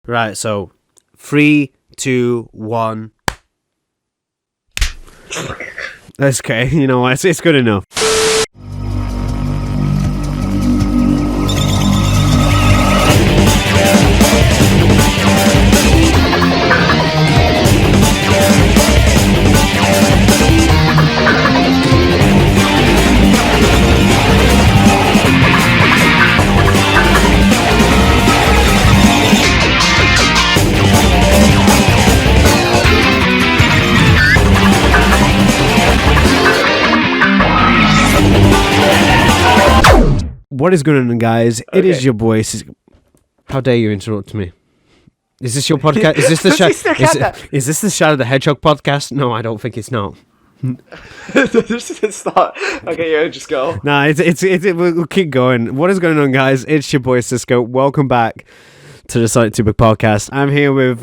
Right, so 3, 2, 1. That's okay. You know what? It's good enough. What is going on, guys? It is your boy. How dare you interrupt me? Is this your podcast? Is this the Shadow the Hedgehog podcast? No, I don't think it's not. It's not. Okay, yeah, just go. Nah, we'll keep going. What is going on, guys? It's your boy Cisco. Welcome back to the SonicTuber Podcast. I'm here with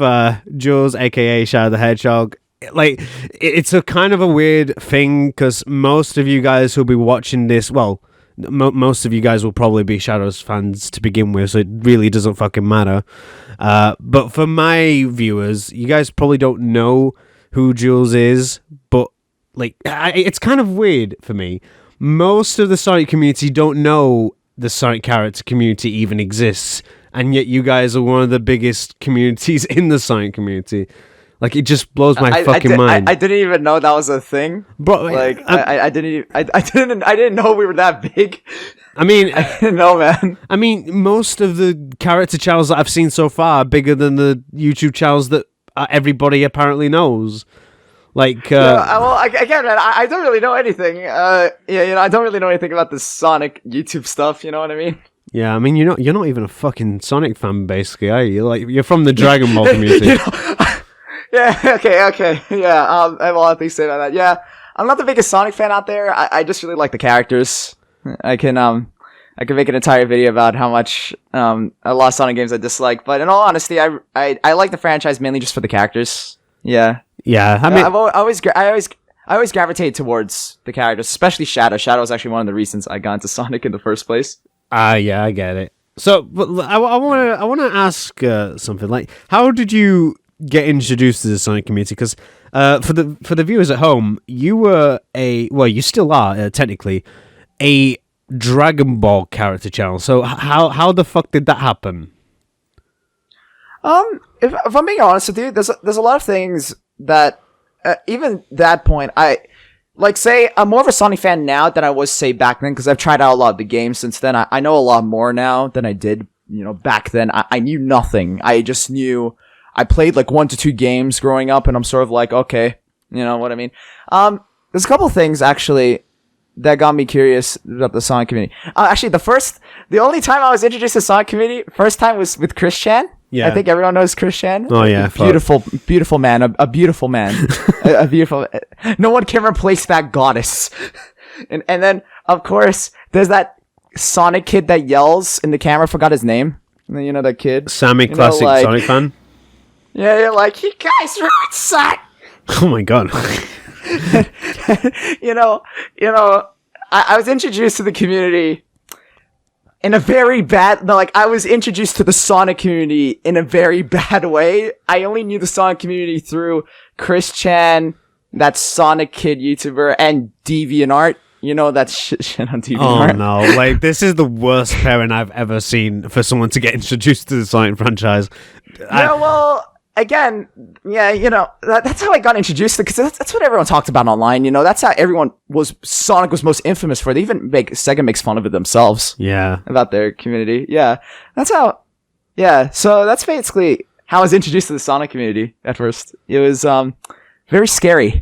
Jules, aka Shadow the Hedgehog. Like, it's a kind of a weird thing because most of you guys who'll be watching this, well, most of you guys will probably be Shadows fans to begin with, so it really doesn't fucking matter. But for my viewers, you guys probably don't know who Jules is, but like, it's kind of weird for me. Most of the Sonic community don't know the Sonic character community even exists, and yet you guys are one of the biggest communities in the Sonic community. Like, it just blows my fucking mind. I didn't even know that was a thing, bro. Like, I didn't know we were that big. I mean, I didn't know, man. I mean, most of the character channels that I've seen so far are bigger than the YouTube channels that everybody apparently knows. Like, again, man, I don't really know anything. I don't really know anything about the Sonic YouTube stuff. You know what I mean? Yeah, I mean, you're not even a fucking Sonic fan, basically, are you? Like, you're from the Dragon Ball community. Yeah, okay, yeah, I'll at least say about that. Yeah, I'm not the biggest Sonic fan out there. I just really like the characters. I can make an entire video about how much a lot of Sonic games I dislike, but in all honesty, I like the franchise mainly just for the characters. Yeah. Yeah, I mean, I always gravitate towards the characters, especially Shadow. Shadow is actually one of the reasons I got into Sonic in the first place. Yeah, I get it. So, but I want to ask something. Like, how did you get introduced to the Sonic community? Because for the viewers at home, you were you still are technically a Dragon Ball character channel. So how the fuck did that happen? If I'm being honest with you, there's a lot of things that even that point I like. Say I'm more of a Sonic fan now than I was say back then because I've tried out a lot of the games since then. I know a lot more now than I did. Back then I knew nothing. I just knew. I played like 1 to 2 games growing up, and I'm sort of like, okay, you know what I mean? There's a couple things actually that got me curious about the Sonic community. Actually, the only time I was introduced to the Sonic community, first time was with Chris Chan. Yeah. I think everyone knows Chris Chan. Oh yeah. Beautiful man. A beautiful man. a beautiful, no one can replace that goddess. And then, of course, there's that Sonic kid that yells in the camera, forgot his name. You know that kid? Sammy, classic Sonic fan. Yeah, you're like, you guys ruined Sonic. Oh my god. I was introduced to the community in a very bad, I was introduced to the Sonic community in a very bad way. I only knew the Sonic community through Chris Chan, that Sonic Kid YouTuber, and DeviantArt. You know that shit on DeviantArt. Oh no, like, this is the worst pairing I've ever seen for someone to get introduced to the Sonic franchise. Again, yeah, that's how I got introduced to it, because that's what everyone talked about online, that's how Sonic was most infamous for. They even Sega makes fun of it themselves. Yeah. About their community. Yeah. So that's basically how I was introduced to the Sonic community at first. It was, very scary.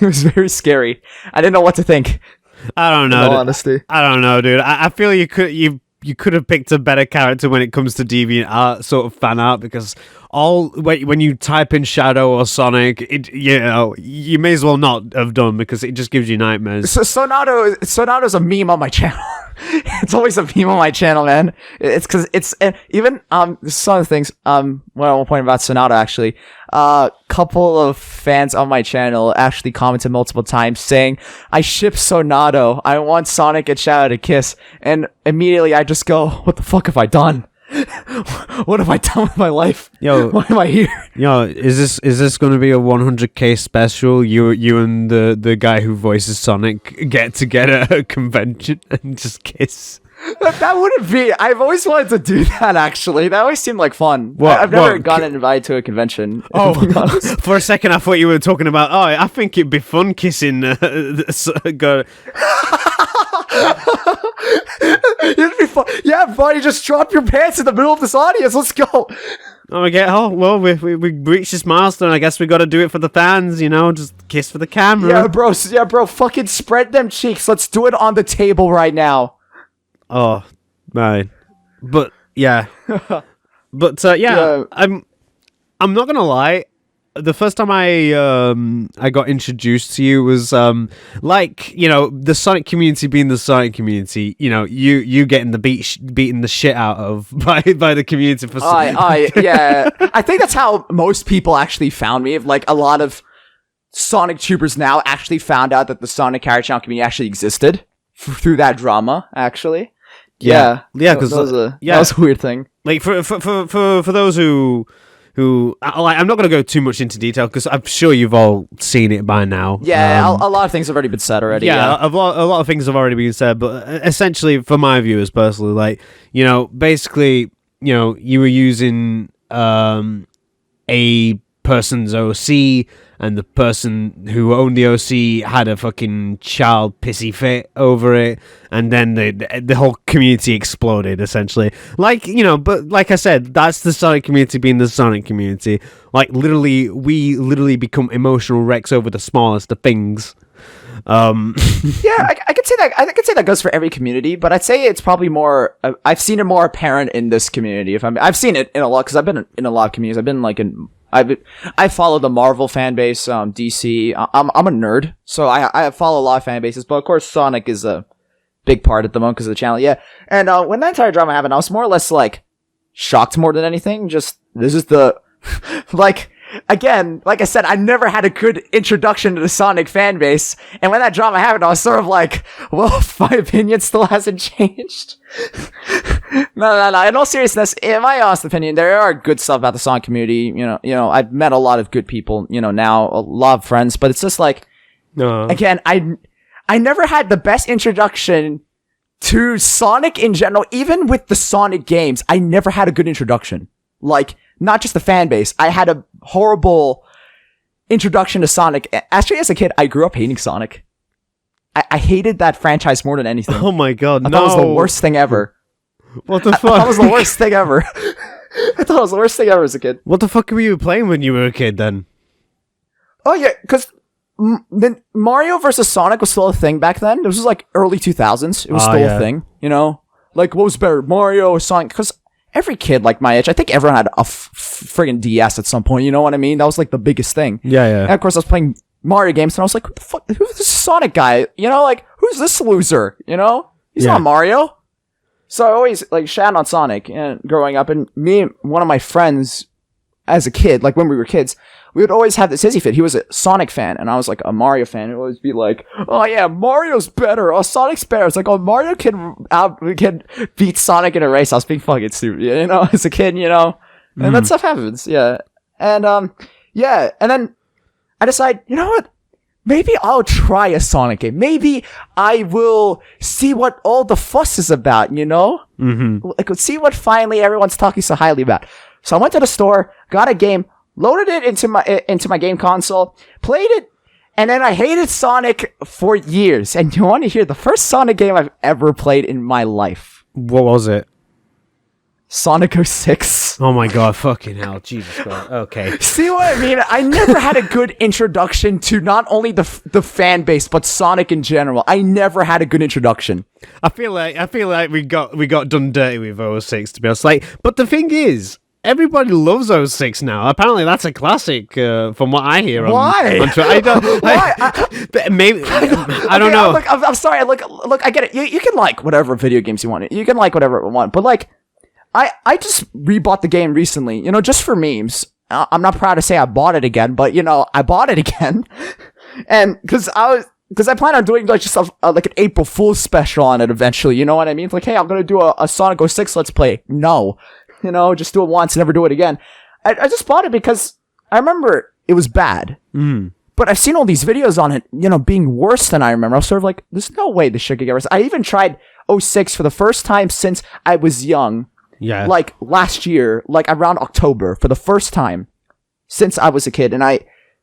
It was very scary. I didn't know what to think. I don't know. In all honesty. I don't know, dude. I feel you could have picked a better character when it comes to DeviantArt sort of fan art, because when you type in Shadow or Sonic, you may as well not have done, because it just gives you nightmares. So Sonato's a meme on my channel. It's always a meme on my channel, man. It's because even some of the things what I want to point about Sonato, actually, a couple of fans on my channel actually commented multiple times saying, I ship Sonato, I want Sonic and Shadow to kiss, and immediately I just go, what the fuck have I done? What have I done with my life? Yo, why am I here? Yo, is this going to be a 100k special? You and the guy who voices Sonic get together at a convention and just kiss. That wouldn't be. I've always wanted to do that. Actually, that always seemed like fun. I've never gotten invited to a convention. Oh, for a second I thought you were talking about. Oh, I think it'd be fun kissing. It'd be fun. Yeah, buddy, just drop your pants in the middle of this audience. Let's go. Oh, well, we reached this milestone. I guess we got to do it for the fans. Just kiss for the camera. Yeah, bro. Fucking spread them cheeks. Let's do it on the table right now. Oh, man. But yeah. I'm not gonna lie. The first time I got introduced to you was the Sonic community being the Sonic community. You getting beating the shit out of by the community for. Yeah. I think that's how most people actually found me. Like a lot of Sonic tubers now actually found out that the Sonic character channel community actually existed through that drama. Actually. Yeah, because that was a weird thing. Like for those who I'm not going to go too much into detail because I'm sure you've all seen it by now. Yeah, a lot of things have already been said already. Yeah, a lot of things have already been said, but essentially for my viewers personally, basically, you were using a person's OC, and the person who owned the OC had a fucking child pissy fit over it, and then the whole community exploded, essentially. But like I said, that's the Sonic community being the Sonic community. We literally become emotional wrecks over the smallest of things. Yeah, I could say that. I could say that goes for every community, but I'd say it's probably more. I've seen it more apparent in this community. I've seen it in a lot because I've been in a lot of communities. I've been I follow the Marvel fan base, DC. I'm a nerd, so I follow a lot of fan bases. But of course, Sonic is a big part at the moment because of the channel. Yeah, and when that entire drama happened, I was more or less shocked more than anything. Just this is the again, like I said, I never had a good introduction to the Sonic fan base, and when that drama happened, I was sort of like, well, my opinion still hasn't changed. No. In all seriousness, in my honest opinion, there are good stuff about the Sonic community. I've met a lot of good people. Now a lot of friends, but it's just again, I never had the best introduction to Sonic in general. Even with the Sonic games, I never had a good introduction. Not just the fan base. I had a horrible introduction to Sonic. Actually, as a kid, I grew up hating Sonic. I hated that franchise more than anything. Oh my god, I thought it was the worst thing ever. What the fuck? I thought it was the worst thing ever. I thought it was the worst thing ever as a kid. What the fuck were you playing when you were a kid then? Oh yeah, because Mario versus Sonic was still a thing back then. This was early 2000s. It was still a thing. What was better, Mario or Sonic? Because every kid my age, I think everyone had a friggin' DS at some point. You know what I mean? That was the biggest thing. Yeah. And of course, I was playing Mario games, and I was like, "What the fuck? Who's this Sonic guy? Who's this loser? He's not Mario." So I always shat on Sonic and growing up, and me and one of my friends as a kid, when we were kids, we would always have this hissy fit. He was a Sonic fan, and I was a Mario fan. It would always be "Oh yeah, Mario's better. Oh, Sonic's better." It's "Oh, Mario can beat Sonic in a race." I was being fucking stupid, as a kid, and that stuff happens, yeah. And yeah, and then I decide, you know what? Maybe I'll try a Sonic game. Maybe I will see what all the fuss is about, Mm-hmm. I could see what finally everyone's talking so highly about. So I went to the store, got a game, loaded it into my game console, played it, and then I hated Sonic for years. And you want to hear the first Sonic game I've ever played in my life? What was it? Sonic 06. Oh my god, fucking hell, Jesus Christ. Okay. See what I mean? I never had a good introduction to not only the fan base, but Sonic in general. I never had a good introduction. I feel like we got done dirty with 06, to be honest. But the thing is, everybody loves 06 now. Apparently, that's a classic, from what I hear. Why? I don't. Why? Maybe I don't know. Look, I'm sorry. Look. I get it. You can like whatever video games you want. You can like whatever you want. But I just rebought the game recently. Just for memes. I'm not proud to say I bought it again, but I bought it again, and because I plan on doing just an April Fool's special on it eventually. You know what I mean? It's hey, I'm gonna do a Sonic 06 Let's Play. No. just do it once, never do it again. I just bought it because I remember it was bad. But I've seen all these videos on it, being worse than I remember. I was sort of like, there's no way this shit could get worse. I even tried 06 for the first time since I was young. Yeah. Like last year, like around October, for the first time since I was a kid. And I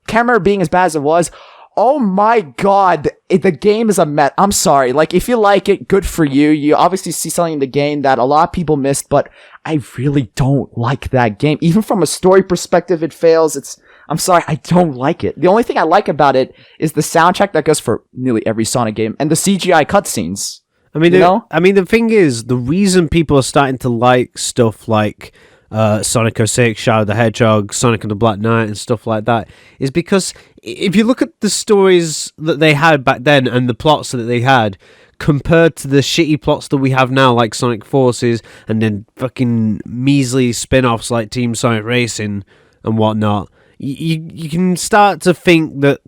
can't remember being as bad as it was. Oh my god, the game is a mess. I'm sorry. Like, if you like it, good for you. You obviously see something in the game that a lot of people missed, but I really don't like that game. Even from a story perspective, it fails. I'm sorry, I don't like it. The only thing I like about it is the soundtrack that goes for nearly every Sonic game and the CGI cutscenes. I mean, the thing is, the reason people are starting to like stuff like Sonic 06, Shadow the Hedgehog, Sonic and the Black Knight, and stuff like that is because if you look at the stories that they had back then and the plots that they had compared to the shitty plots that we have now, like Sonic Forces and then fucking measly spin-offs like Team Sonic Racing and whatnot, you can start to think that,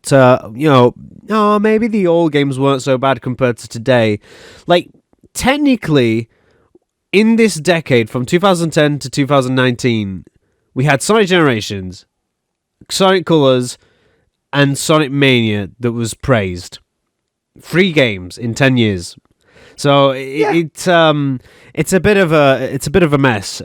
maybe the old games weren't so bad compared to today. Like, technically, in this decade, from 2010 to 2019, we had Sonic Generations, Sonic Colors, and Sonic Mania that was praised. 3 games in 10 years. So it's a bit of a mess.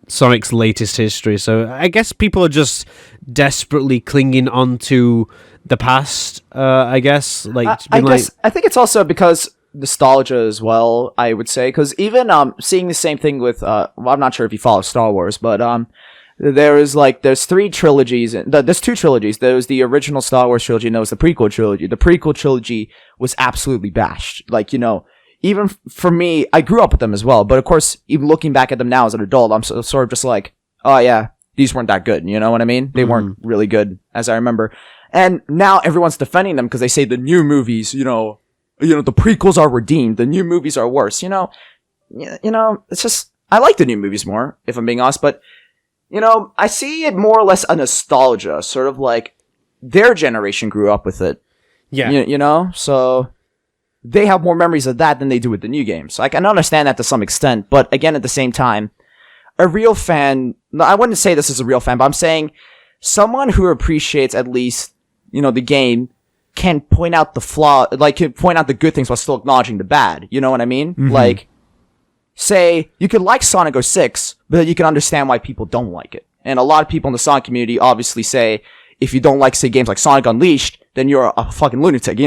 Sonic's latest history. So I guess people are just desperately clinging on to the past. I guess I think it's also because nostalgia as well, I would say, because even seeing the same thing with I'm not sure if you follow Star Wars, but there's 3 trilogies. There's 2 trilogies. There's the original Star Wars trilogy, and there was the prequel trilogy. The prequel trilogy was absolutely bashed. Like, even for me, I grew up with them as well, but of course, even looking back at them now as an adult, I'm sort of just like, oh yeah, these weren't that good, you know what I mean? They weren't really good, as I remember. And now everyone's defending them because they say the new movies, the prequels are redeemed, the new movies are worse, it's just, I like the new movies more, if I'm being honest, but, I see it more or less a nostalgia, sort of like their generation grew up with it. Yeah. So they have more memories of that than they do with the new games. So I can understand that to some extent, but again, at the same time, a real fan, I wouldn't say this is a real fan, but I'm saying someone who appreciates at least, the game can point out the flaw, like can point out the good things while still acknowledging the bad. You know what I mean? Mm-hmm. Like, say, you could like Sonic 06, but you can understand why people don't like it. And a lot of people in the Sonic community obviously say, if you don't like, say, games like Sonic Unleashed, then you're a fucking lunatic,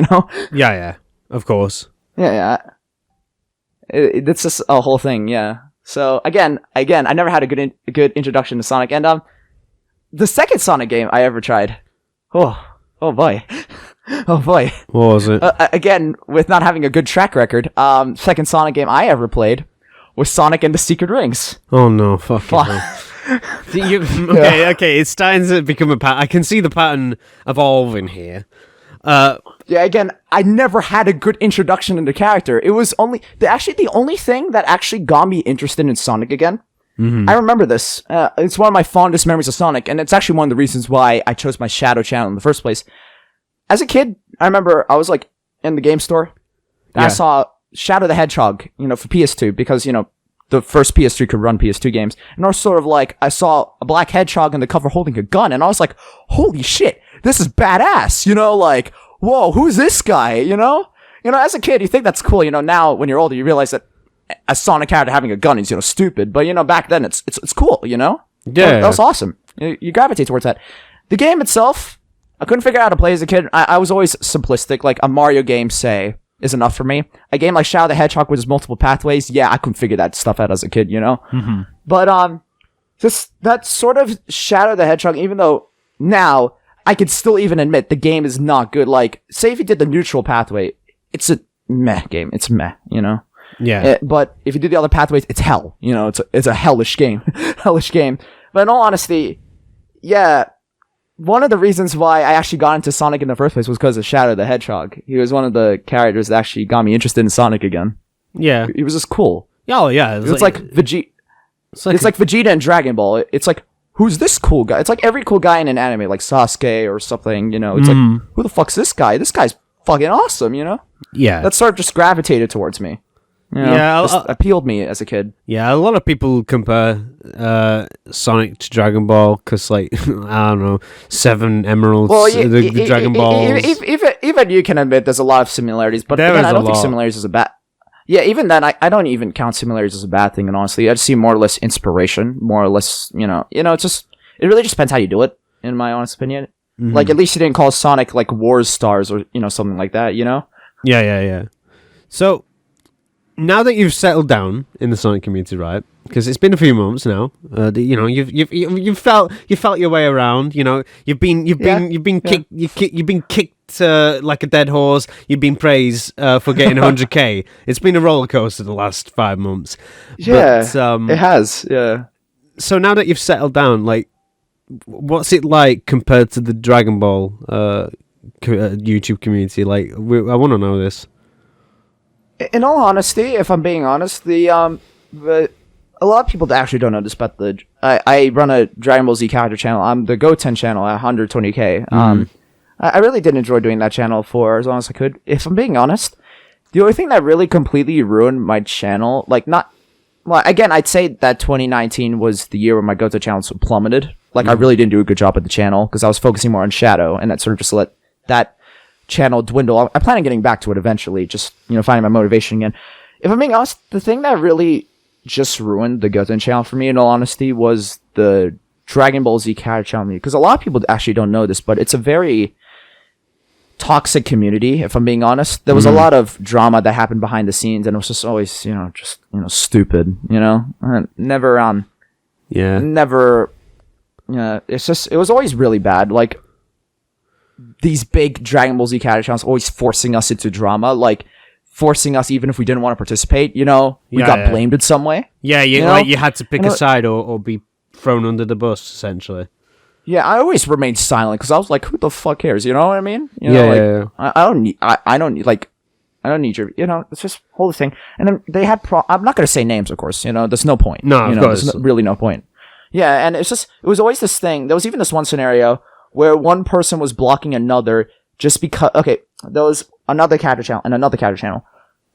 Yeah, of course. Yeah. It's just a whole thing, yeah. So, again, I never had a good introduction to Sonic. And, the second Sonic game I ever tried, oh boy. Oh boy. What was it? Again, with not having a good track record, second Sonic game I ever played was Sonic and the Secret Rings. Oh no, fucking hell. Okay, it's starting to become a pattern. I can see the pattern evolving here. Again, I never had a good introduction into character. It was the only thing that actually got me interested in Sonic again. Mm-hmm. I remember this. It's one of my fondest memories of Sonic, and it's actually one of the reasons why I chose my Shadow channel in the first place. As a kid, I remember I was like in the game store, and I saw Shadow the Hedgehog, for PS2, because, the first PS3 could run PS2 games. And I was sort of like, I saw a black hedgehog in the cover holding a gun, and I was like, holy shit, this is badass, like, whoa, who's this guy, as a kid, you think that's cool, now when you're older, you realize that a Sonic character having a gun is, stupid, but, back then it's cool, Yeah. That was awesome. You gravitate towards that. The game itself, I couldn't figure out how to play as a kid. I was always simplistic, like a Mario game, say, is enough for me. A game like Shadow the Hedgehog with its multiple pathways, I couldn't figure that stuff out as a kid, Mm-hmm. But, just that sort of Shadow the Hedgehog, even though now I could still even admit the game is not good. Like, say if you did the neutral pathway, it's a meh game. It's meh, Yeah. But if you do the other pathways, it's hell. It's a hellish game. Hellish game. But in all honesty, one of the reasons why I actually got into Sonic in the first place was because of Shadow the Hedgehog. He was one of the characters that actually got me interested in Sonic again. Yeah. He was just cool. Oh, yeah. It's like Vegeta. It's like Vegeta in Dragon Ball. It's like, who's this cool guy? It's like every cool guy in an anime, like Sasuke or something, It's like, who the fuck's this guy? This guy's fucking awesome, Yeah. That sort of just gravitated towards me. Just appealed me as a kid. Yeah, a lot of people compare Sonic to Dragon Ball because, like, I don't know, 7 emeralds, the Dragon Balls. Even you can admit there's a lot of similarities, but again, I don't think similarities is a bad. Yeah, even then, I don't even count similarities as a bad thing. And honestly, I just see more or less inspiration, more or less, it's just it really just depends how you do it. In my honest opinion, like at least you didn't call Sonic like Wars Stars or something like that. Yeah. So now that you've settled down in the Sonic community, right? Because it's been a few months now. You've felt your way around. You've been kicked like a dead horse. You've been praised for getting 100K. It's been a roller coaster the last 5 months. Yeah, but, it has. Yeah. So now that you've settled down, like, what's it like compared to the Dragon Ball YouTube community? Like, I want to know this. In all honesty, if I'm being honest, a lot of people actually don't know this, but I run a Dragon Ball Z character channel. I'm the Goten channel at 120K. I really did enjoy doing that channel for as long as I could. If I'm being honest, the only thing that really completely ruined my channel, again, I'd say that 2019 was the year where my Goten channel plummeted. Like, I really didn't do a good job at the channel because I was focusing more on Shadow, and that sort of just let that channel dwindle. I plan on getting back to it eventually, just, finding my motivation again. If I'm being honest, the thing that really just ruined the Goten channel for me, in all honesty, was the Dragon Ball Z character channel. Because a lot of people actually don't know this, but it's a very toxic community, if I'm being honest. There was a lot of drama that happened behind the scenes, and it was just always, stupid, never, it's just, it was always really bad. Like, these big Dragon Ball Z character channels always forcing us into drama, like, forcing us even if we didn't want to participate, we got blamed in some way. Yeah, you had to pick a side or be thrown under the bus, essentially. Yeah, I always remained silent because I was like, "Who the fuck cares?" You know what I mean? I don't need your. It's just whole thing. And then they had. I'm not gonna say names, of course. There's no point. No, of course. There's really no point. Yeah, and it was always this thing. There was even this one scenario where one person was blocking another just because. Okay, there was another character channel and another character channel.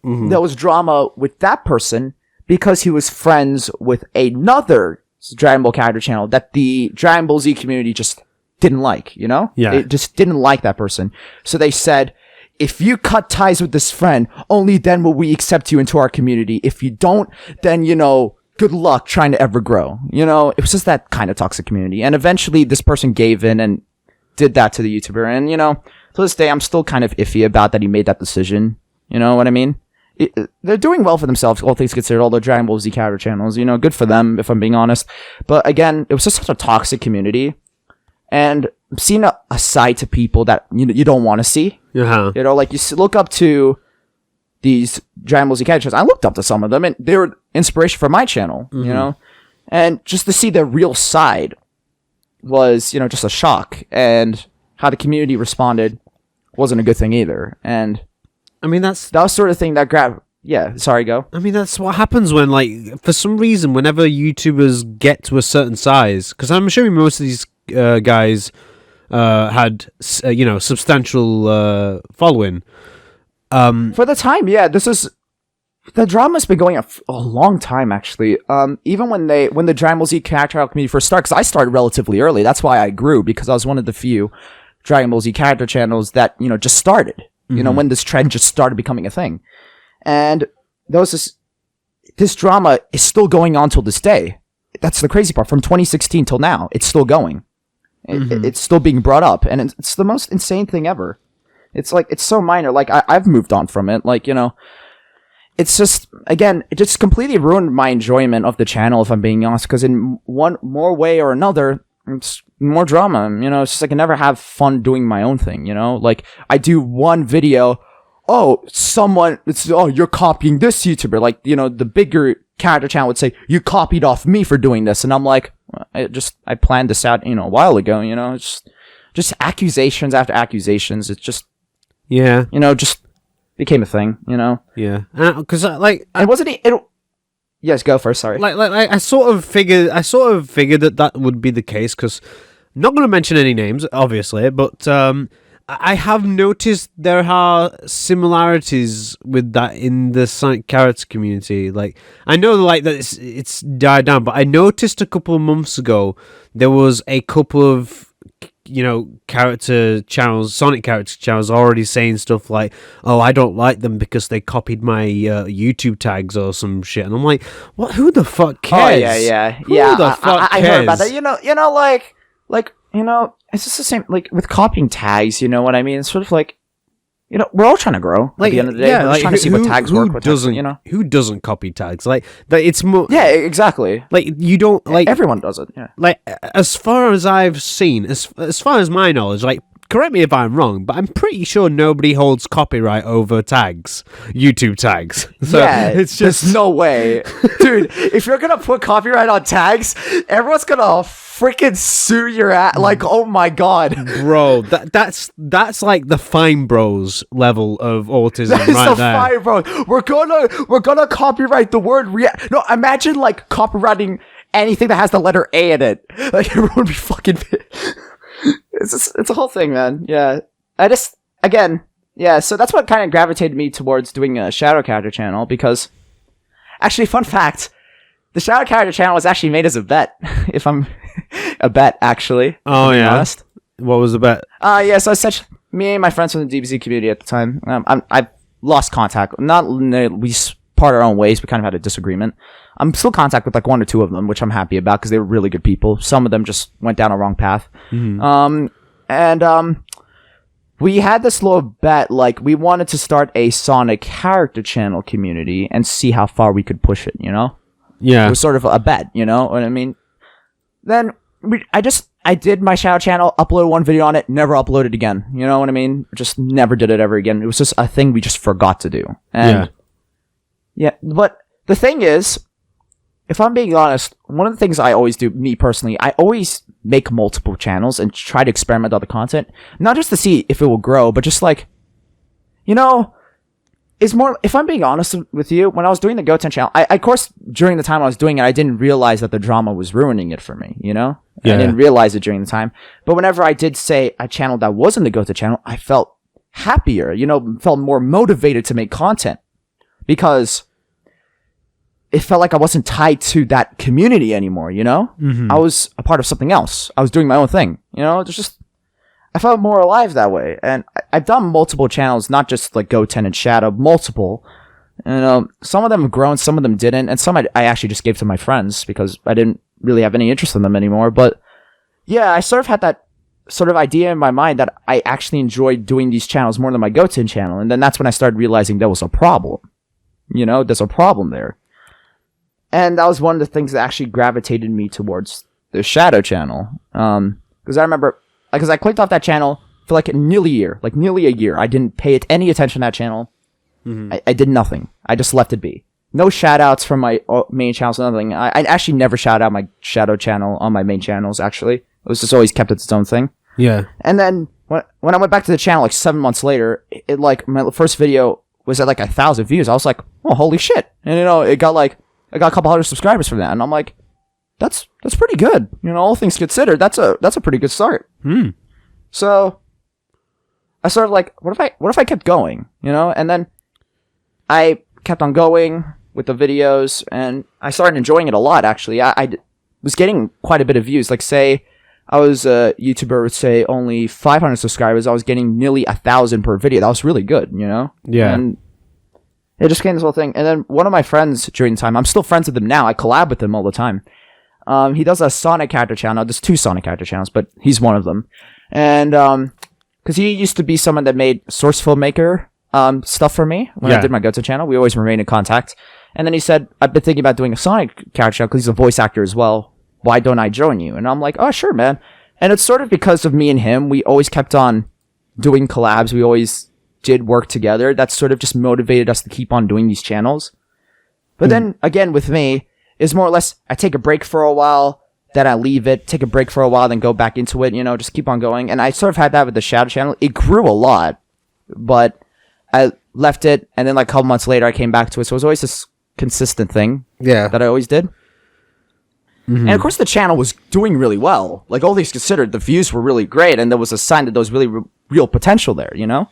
Mm-hmm. There was drama with that person because he was friends with another Dragon Ball character channel that the Dragon Ball Z community just didn't like, Yeah. It just didn't like that person. So they said, if you cut ties with this friend, only then will we accept you into our community. If you don't, then, good luck trying to ever grow. It was just that kind of toxic community. And eventually this person gave in and did that to the YouTuber. And, to this day, I'm still kind of iffy about that he made that decision. You know what I mean? They're doing well for themselves, all things considered, all the Dragon Ball Z character channels. Good for them, if I'm being honest. But again, it was just such a toxic community. And I'm seeing a side to people that you don't want to see. Uh-huh. Like you look up to these Dragon Ball Z character channels. I looked up to some of them, and they were inspiration for my channel, And just to see their real side was, just a shock. And how the community responded wasn't a good thing either. And I mean, that was sort of thing that grabbed. Yeah, sorry, go. I mean, that's what happens when, like, for some reason, whenever YouTubers get to a certain size, because I'm assuming most of these guys had, substantial following. For the time, yeah, the drama's been going on a long time, actually. Even when the Dragon Ball Z character community first started, because I started relatively early, that's why I grew, because I was one of the few Dragon Ball Z character channels that, just started. When this trend just started becoming a thing. And there was this drama is still going on till this day. That's the crazy part. From 2016 till now, it's still going. It's still being brought up. And it's the most insane thing ever. It's like, it's so minor. Like, I've moved on from it. Like, it's just, again, it just completely ruined my enjoyment of the channel, if I'm being honest. Because in one more way or another, it's more drama, it's just like I never have fun doing my own thing, like I do one video, you're copying this YouTuber, like, the bigger character channel would say, you copied off me for doing this, and I'm like, I planned this out, a while ago, it's just accusations after accusations, it's just, just became a thing, Yeah, because and wasn't it? Yes, go first. Sorry. Like I sort of figured that would be the case because, not going to mention any names, obviously, but I have noticed there are similarities with that in the Sonic character community. Like, I know like that it's died down, but I noticed a couple of months ago there was a couple of character channels, Sonic character channels, already saying stuff like, "Oh, I don't like them because they copied my YouTube tags or some shit," and I'm like, "What? Who the fuck cares?" Oh yeah. Who the fuck I cares? heard about that. It's just the same. Like with copying tags, you know what I mean? It's sort of like, we're all trying to grow. Like, at the end of the day, we're just trying to see what tags work. What doesn't, who doesn't copy tags? Like that, it's more. Yeah, exactly. Like you don't like everyone does it. Yeah. Like as far as I've seen, as far as my knowledge, like correct me if I'm wrong, but I'm pretty sure nobody holds copyright over tags, YouTube tags. So yeah, it's just there's no way, dude. If you're gonna put copyright on tags, everyone's gonna freaking sue your ass. Like, oh my god, bro, that's like the Fine Bros level of autism right there. Fine Bros. We're gonna copyright the word No, imagine like copywriting anything that has the letter A in it. Like everyone would be fucking. It's a whole thing, man. Yeah, so that's what kind of gravitated me towards doing a Shadow Character channel, because actually, fun fact, the Shadow Character channel was actually made as a bet. If I'm a bet, actually. Oh yeah. Honest. What was the bet? So me and my friends from the DBZ community at the time. I've lost contact. We part our own ways. We kind of had a disagreement. I'm still in contact with like one or two of them, which I'm happy about because they were really good people. Some of them just went down a wrong path. Mm-hmm. We had this little bet, like we wanted to start a Sonic character channel community and see how far we could push it, Yeah. It was sort of a bet, you know what I mean? Then I did my Shadow channel, uploaded one video on it, never uploaded again. You know what I mean? Just never did it ever again. It was just a thing we just forgot to do. And yeah, but the thing is, if I'm being honest, one of the things I always do, me personally, I always make multiple channels and try to experiment with other content. Not just to see if it will grow, but just like, it's more, if I'm being honest with you, when I was doing the Goten channel, of course, during the time I was doing it, I didn't realize that the drama was ruining it for me, Yeah. I didn't realize it during the time. But whenever I did say a channel that wasn't the Goten channel, I felt happier, felt more motivated to make content. Because it felt like I wasn't tied to that community anymore, Mm-hmm. I was a part of something else. I was doing my own thing, I felt more alive that way. And I've done multiple channels, not just like Goten and Shadow, multiple. Some of them have grown, some of them didn't, and some I actually just gave to my friends because I didn't really have any interest in them anymore. But yeah, I sort of had that sort of idea in my mind that I actually enjoyed doing these channels more than my Goten channel. And then that's when I started realizing there was a problem. There's a problem there. And that was one of the things that actually gravitated me towards the Shadow channel. Because I remember, because I clicked off that channel for like nearly a year. I didn't pay it any attention to that channel. Mm-hmm. I did nothing. I just left it be. No shout outs from my main channels, nothing. I actually never shout out my Shadow channel on my main channels, actually. It was just always kept its own thing. Yeah. And then when I went back to the channel like 7 months later, it like my first video was at like 1,000 views. I was like, oh, holy shit. And it got I got a couple hundred subscribers from that, and I'm like, that's pretty good. All things considered, that's a pretty good start. So I sort of like, what if I kept going, And then I kept on going with the videos, and I started enjoying it a lot. Actually, I was getting quite a bit of views. Like, say I was a YouTuber with say only 500 subscribers, I was getting nearly 1,000 per video. That was really good, Yeah. And it just became this whole thing. And then one of my friends during the time, I'm still friends with him now. I collab with him all the time. He does a Sonic character channel. There's 2 Sonic character channels, but he's one of them. And because he used to be someone that made source filmmaker stuff for me when I did my Goto channel. We always remain in contact. And then he said, I've been thinking about doing a Sonic character channel because he's a voice actor as well. Why don't I join you? And I'm like, oh, sure, man. And it's sort of because of me and him. We always kept on doing collabs. We always did work together. That sort of just motivated us to keep on doing these channels. But then again, with me, it's more or less I take a break for a while, then I leave it, take a break for a while, then go back into it, just keep on going. And I sort of had that with the Shadow channel. It grew a lot, but I left it, and then like a couple months later, I came back to it. So it was always this consistent thing that I always did. Mm-hmm. And of course, the channel was doing really well. Like, all things considered, the views were really great, and there was a sign that there was really real potential there, you know?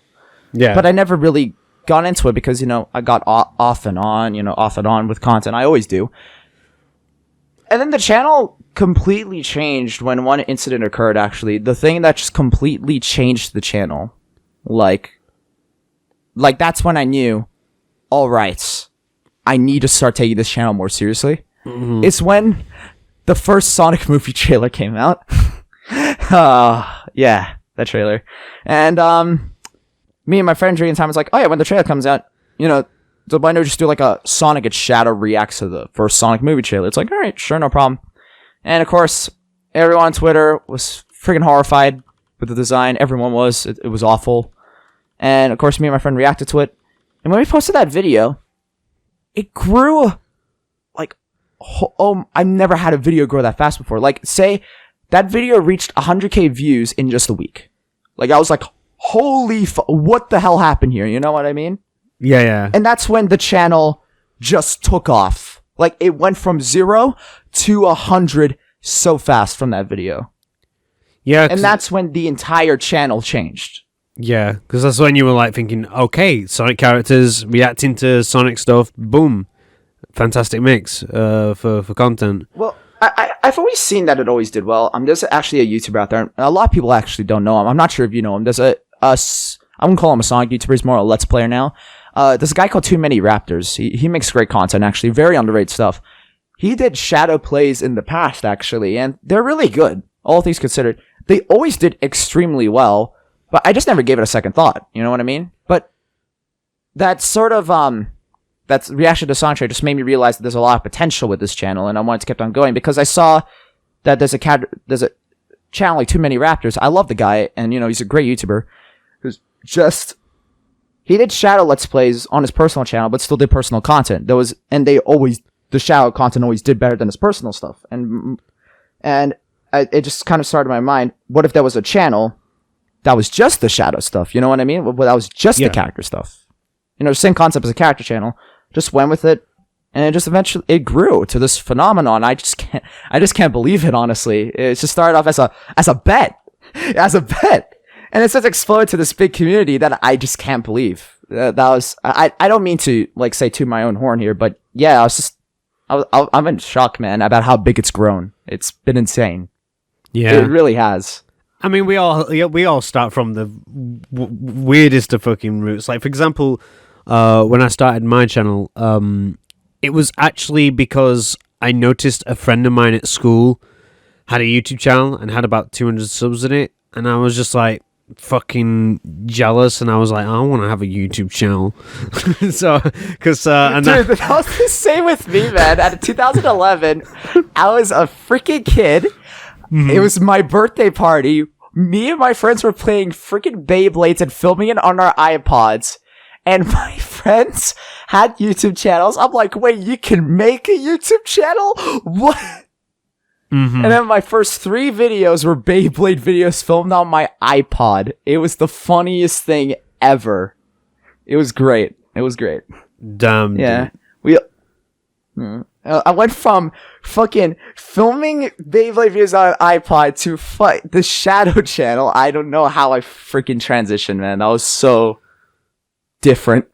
Yeah. But I never really got into it because, you know, I got off and on with content. I always do. And then the channel completely changed when one incident occurred, actually. The thing that just completely changed the channel. Like that's when I knew, all right, I need to start taking this channel more seriously. Mm-hmm. It's when the first Sonic movie trailer came out. Yeah, that trailer. And me and my friend during the time was like, oh yeah, when the trailer comes out, you know, so why don't we just do like a Sonic and Shadow reacts to the first Sonic movie trailer? It's like, all right, sure, no problem. And of course, everyone on Twitter was freaking horrified with the design. Everyone was. It was awful. And of course, me and my friend reacted to it. And when we posted that video, it grew like, I've never had a video grow that fast before. Like, say that video reached 100K views in just a week. Like, I was like, holy what the hell happened here? You know what I mean? Yeah. And that's when the channel just took off. Like, it went from 0 to 100 so fast from that video. Yeah. And that's when the entire channel changed. Yeah, because that's when you were like thinking, okay, Sonic characters reacting to Sonic stuff, boom, fantastic mix for content. Well, I've always seen that it always did well. There's actually a YouTuber out there, and a lot of people actually don't know him. I'm not sure if you know him. There's I wouldn't call him a Sonic YouTuber. He's more a Let's Player now. There's a guy called Too Many Raptors. He makes great content, actually. Very underrated stuff. He did shadow plays in the past, actually, and they're really good, all things considered. They always did extremely well, but I just never gave it a second thought. You know what I mean? But that sort of, that reaction to Sonic just made me realize that there's a lot of potential with this channel, and I wanted to keep on going because I saw that there's a channel like Too Many Raptors. I love the guy, and, you know, he's a great YouTuber who's just... He did shadow Let's Plays on his personal channel, but still did personal content. The shadow content always did better than his personal stuff. And it just kind of started in my mind, what if there was a channel that was just the shadow stuff? You know what I mean? That was just the character stuff. You know, the same concept as a character channel. Just went with it, and it just eventually, it grew to this phenomenon. I just can't believe it, honestly. It just started off as a bet. And it's just exploded to this big community that I just can't believe. That was, I don't mean to, like, say to my own horn here, but yeah, I'm in shock, man, about how big it's grown. It's been insane. Yeah. It really has. I mean, we all start from the weirdest of fucking roots. Like, for example, when I started my channel, it was actually because I noticed a friend of mine at school had a YouTube channel and had about 200 subs in it, and I was just like, fucking jealous, and I was like, I want to have a YouTube channel. So, because dude, that was the same with me, man. At 2011, I was a freaking kid. Mm-hmm. It was my birthday party. Me and my friends were playing freaking Beyblades and filming it on our iPods. And my friends had YouTube channels. I'm like, wait, you can make a YouTube channel? What? Mm-hmm. And then my first 3 videos were Beyblade videos filmed on my iPod. It was the funniest thing ever. It was great. Damn. Yeah. I went from fucking filming Beyblade videos on an iPod to the Shadow channel. I don't know how I freaking transitioned, man. That was so different.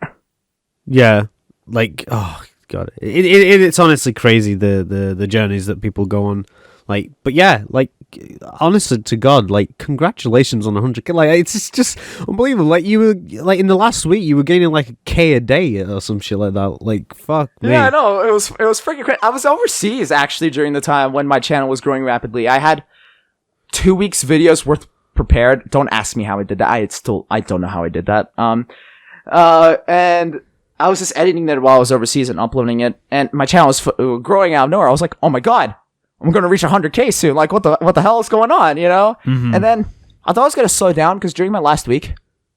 Yeah. Like, oh god. It's honestly crazy the journeys that people go on. Like, but yeah, like, honestly to God, like, congratulations on 100K. Like, it's just unbelievable. Like, you were, like, in the last week, you were gaining like a K a day or some shit like that. Like, fuck me. Yeah, I know. It was freaking crazy. I was overseas actually during the time when my channel was growing rapidly. I had 2 weeks videos worth prepared. Don't ask me how I did that. I don't know how I did that. And I was just editing it while I was overseas and uploading it, and my channel was growing out of nowhere. I was like, oh my god, I'm going to reach 100K soon. Like, what the hell is going on, you know? Mm-hmm. And then I thought I was going to slow down because during my last week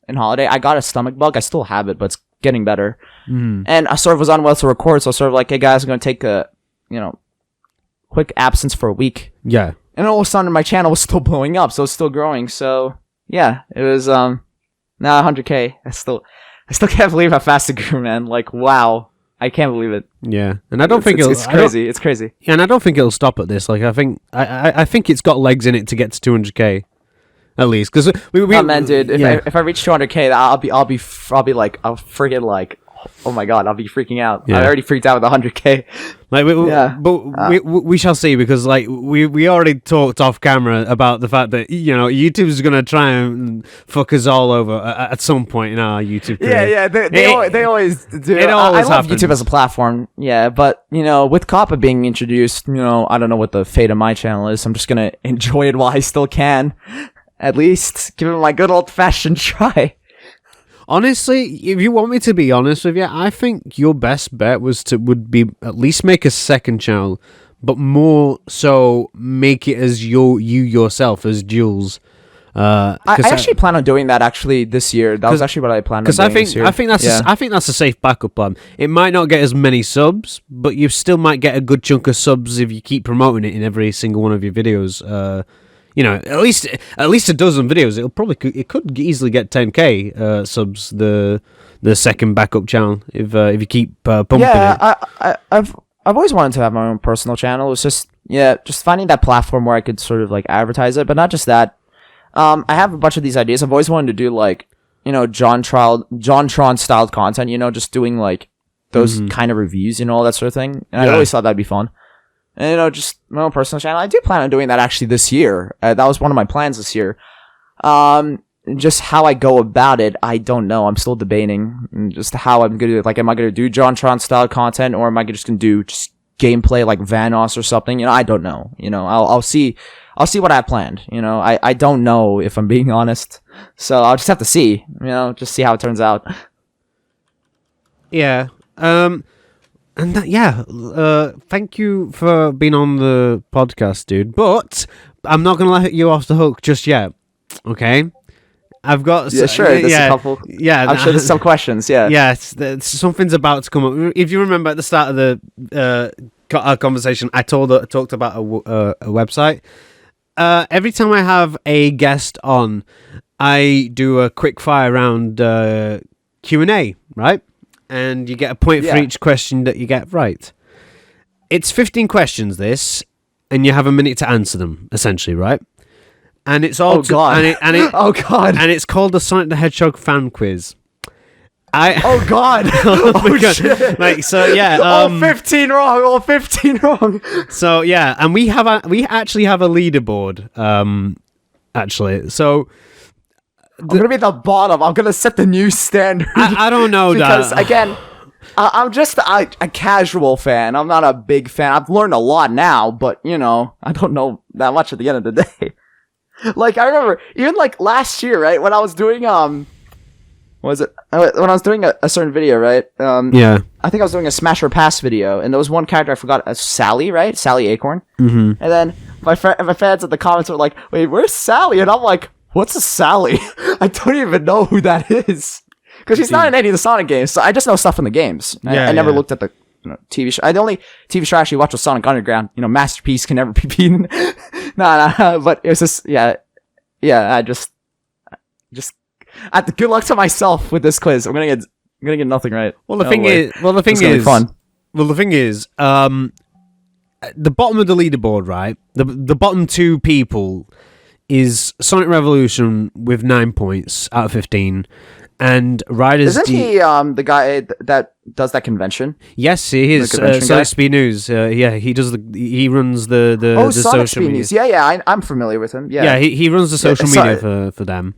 in holiday, I got a stomach bug. I still have it, but it's getting better. Mm-hmm. And I sort of was unwell to record, so I was sort of like, hey guys, I'm going to take a, quick absence for a week. Yeah. And all of a sudden, my channel was still blowing up, so it's still growing. So, yeah, it was, now 100K. I still can't believe how fast it grew, man. Like, wow. I can't believe it. Yeah, and I don't think it's crazy. It's crazy. Yeah, and I don't think it'll stop at this. Like, I think it's got legs in it to get to 200K. at least, because we Oh man, dude, if I reach 200K, I'll freaking like, oh my god, I'll be freaking out. Yeah. I already freaked out with 100K. Like, we shall see, because like we already talked off camera about the fact that YouTube's gonna try and fuck us all over at some point in our YouTube career. Yeah, they always do. It always I love happens. YouTube as a platform, yeah, but with COPPA being introduced, I don't know what the fate of my channel is. I'm just gonna enjoy it while I still can. At least give it my good old fashioned try. Honestly, if you want me to be honest with you, I think your best bet would be at least make a second channel, but more so make it as you yourself, as Jules. I actually plan on doing that this year. That was actually what I planned on doing this year. I think that's a safe backup plan. It might not get as many subs, but you still might get a good chunk of subs if you keep promoting it in every single one of your videos. At least a dozen videos. It could easily get 10K subs. The second backup channel if you keep pumping it. Yeah, I've always wanted to have my own personal channel. It's just finding that platform where I could sort of like advertise it, but not just that. I have a bunch of these ideas. I've always wanted to do like JonTron styled content. Just doing like those kind of reviews, all that sort of thing. And I always thought that'd be fun. And just my own personal channel. I do plan on doing that actually this year. That was one of my plans this year. Just how I go about it, I don't know. I'm still debating just how I'm gonna do it. Like, am I gonna do JonTron style content, or am I just gonna do just gameplay like Vanoss or something? I don't know. I'll see. I'll see what I have planned. I don't know, if I'm being honest. So I'll just have to see. Just see how it turns out. Yeah. Thank you for being on the podcast, dude. But I'm not gonna let you off the hook just yet. Okay, I've got sure. There's a couple. Yeah, I'm sure there's some questions. Yeah. Yeah, something's about to come up. If you remember at the start of the our conversation, I talked about a website. Every time I have a guest on, I do a quick fire round Q&A, right? And you get a point for each question that you get right. It's 15 questions, this, and you have a minute to answer them, essentially, right? And it's all... Oh, God. And it's called the Sonic the Hedgehog fan quiz. Oh, God. God. Shit. Like, so, yeah. All 15 wrong. All 15 wrong. So, yeah. And we actually have a leaderboard, actually. So... I'm going to be at the bottom. I'm going to set the new standard. I don't know, because, again, I'm just a casual fan. I'm not a big fan. I've learned a lot now, but, I don't know that much at the end of the day. Like, I remember, even, like, last year, right, when I was doing, what was it? When I was doing a certain video, right? Yeah. I think I was doing a Smash or Pass video, and there was one character I forgot, Sally, right? Sally Acorn. Mm-hmm. And then my fans at the comments were like, wait, where's Sally? And I'm like, what's a Sally? I don't even know who that is. Because she's not in any of the Sonic games, so I just know stuff from the games. I never looked at the TV show. The only TV show I actually watched was Sonic Underground. Masterpiece can never be beaten. Nah, but it was just, I just good luck to myself with this quiz. I'm gonna get nothing right. The thing is, the bottom of the leaderboard, right? The bottom two people is Sonic Revolution with 9 points out of 15, and Riders. Isn't he the guy that does that convention? Yes, he is. Sonic Speed News. He does he runs the Sonic social Speed media. News. Yeah, I'm familiar with him. Yeah, he runs the social media for them.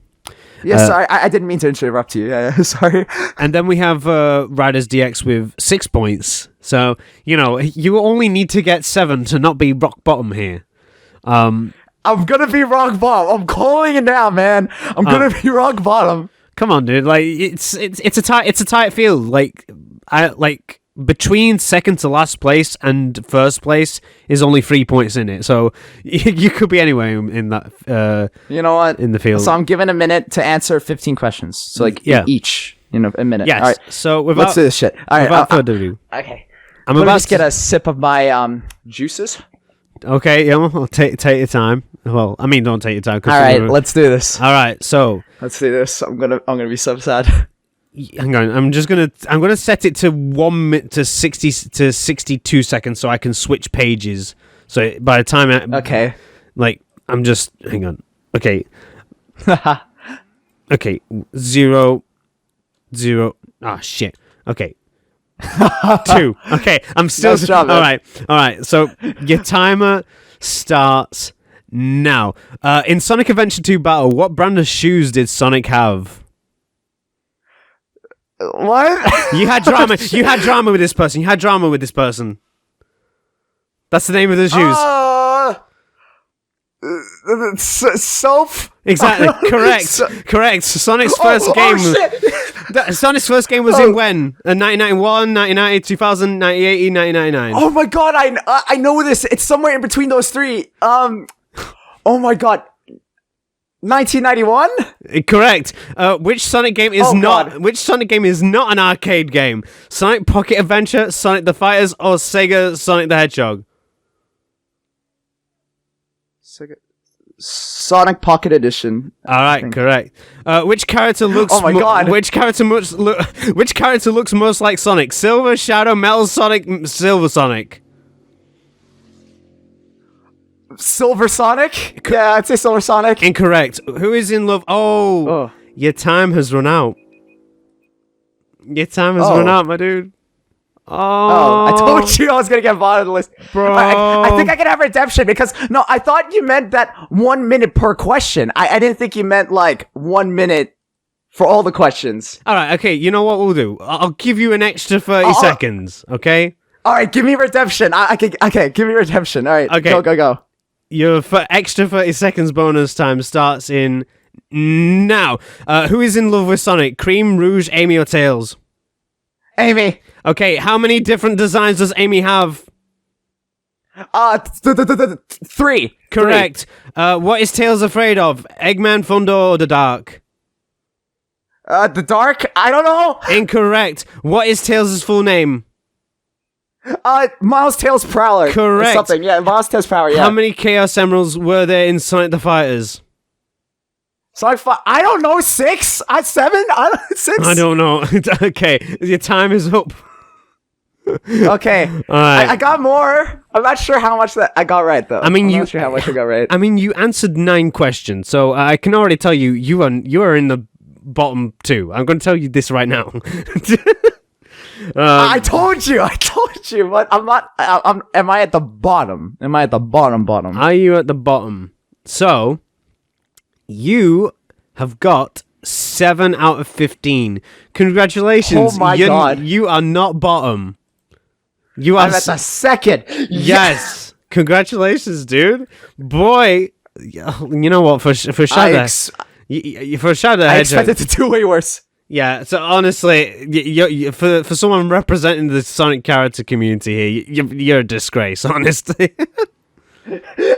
Yeah, sorry, I didn't mean to interrupt you. Yeah, sorry. And then we have Riders DX with 6 points. So you only need to get 7 to not be rock bottom here. I'm gonna be rock bottom. I'm calling it now, man. I'm gonna be rock bottom. Come on, dude. Like it's a tight field. Like between second to last place and first place is only 3 points in it. So you could be anywhere in that. You know what? In the field. So I'm given a minute to answer 15 questions. So each, a minute. Yes. All right. So let's do this shit. All right. Without further ado. Okay. I'm about to get a sip of my juices. Okay, I'll take your time. Well, I mean, don't take your time. All right, let's do this. All right, so let's do this. I'm gonna be so sad. Hang on, I'm gonna set it to 1 minute to 60 to 62 seconds so I can switch pages. So by the time okay, hang on. Okay, Okay, 0, 0. Ah, shit. Okay. 2. Okay, I'm still... Nice job, man. All right. So, your timer starts now. In Sonic Adventure 2 Battle, what brand of shoes did Sonic have? What? You had drama. You had drama with this person. That's the name of the shoes. Soap? Exactly. Correct. Correct. Sonic's first game. Shit. Sonic's first game was in when? 1991, 1990, 2000, 1980, 1999. Oh my god, I know this. It's somewhere in between those three. Oh my god. 1991? Correct. Which Sonic game is God. Which Sonic game is not an arcade game? Sonic Pocket Adventure, Sonic the Fighters, or Sega Sonic the Hedgehog? Sonic Pocket Edition. All right, correct. Which character looks? Oh my god! Which character looks most like Sonic? Silver, Shadow, Metal Sonic, Silver Sonic. Silver Sonic? Yeah, I'd say Silver Sonic. Incorrect. Who is in love? Oh, your time has run out. Your time has run out, my dude. I told you I was gonna get bottom of the list, bro. I think I can have redemption because I thought you meant that 1 minute per question. I didn't think you meant like 1 minute for all the questions. All right, okay. You know what we'll do? I'll give you an extra 30 seconds. Okay. All right, give me redemption. Okay, give me redemption. All right, okay. Go. Your extra 30 seconds bonus time starts in now. Who is in love with Sonic? Cream, Rouge, Amy, or Tails? Amy. Okay, how many different designs does Amy have? 3. Correct. What is Tails afraid of? Eggman, Thunder, or the dark? The dark? I don't know. Incorrect. What is Tails' full name? Miles Tails Prowler. Correct. Or something. Yeah, Miles Tails Prowler, yeah. How many Chaos Emeralds were there in Sonic the Fighters? Sonic 5. I don't know. 6? 7? 6? I don't know. Okay, your time is up. Okay. All right. I got more. I'm not sure how much that I got right though. I'm not sure how much I got right. I mean, you answered 9 questions, so I can already tell you you are in the bottom 2. I'm going to tell you this right now. I told you, but I'm not. Am I at the bottom? Am I at the bottom? Are you at the bottom? So you have got 7 out of 15. Congratulations! Oh my god! You are not bottom. You are. I'm at the second. Yes. Congratulations, dude. Boy, you know what? For Shadow, for Shadow I Hedgehog, expected to do way worse. Yeah. So honestly, for someone representing the Sonic character community here, you're a disgrace. Honestly,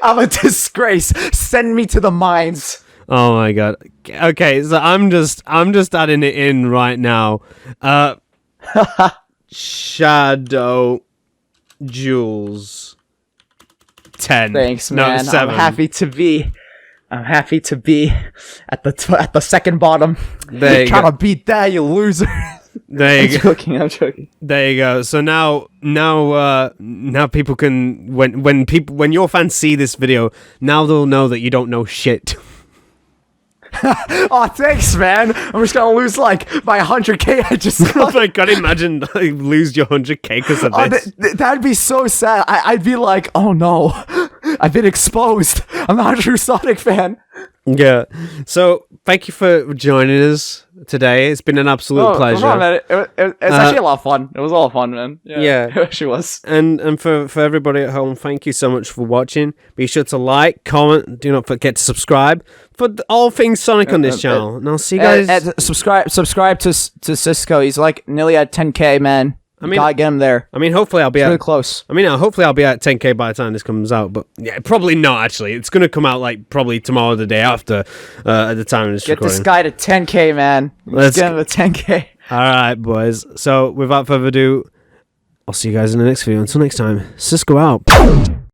I'm a disgrace. Send me to the mines. Oh my god. Okay, so I'm just adding it in right now. Shadow Jules 10. Thanks, no, man. 7. I'm happy to be at the second bottom. There you trying go. to beat that, you loser. There you go. I'm joking. There you go. So now people can when your fans see this video, now they'll know that you don't know shit. Oh, thanks, man. I'm just gonna lose like by 100k. I just Oh my god, imagine lose your 100k because of this. That'd be so sad. I'd be like, oh no, I've been exposed. I'm not a true Sonic fan. Yeah. So thank you for joining us today. It's been an absolute pleasure. No, man. It's actually a lot of fun. It was a lot of fun, man. Yeah. It actually was. And for everybody at home, thank you so much for watching. Be sure to like, comment, do not forget to subscribe for all things Sonic on this channel. And I'll see you guys. Subscribe to Cisco. He's like nearly at 10k, man. I mean, gotta get him there. I mean, hopefully I'll be really close. I mean, hopefully I'll be at 10k by the time this comes out. But yeah, probably not. Actually, it's gonna come out like probably tomorrow, or the day after, at the time of this recording. Get this guy to 10k, man. Let's get him to 10k. All right, boys. So without further ado, I'll see you guys in the next video. Until next time, Cisco out.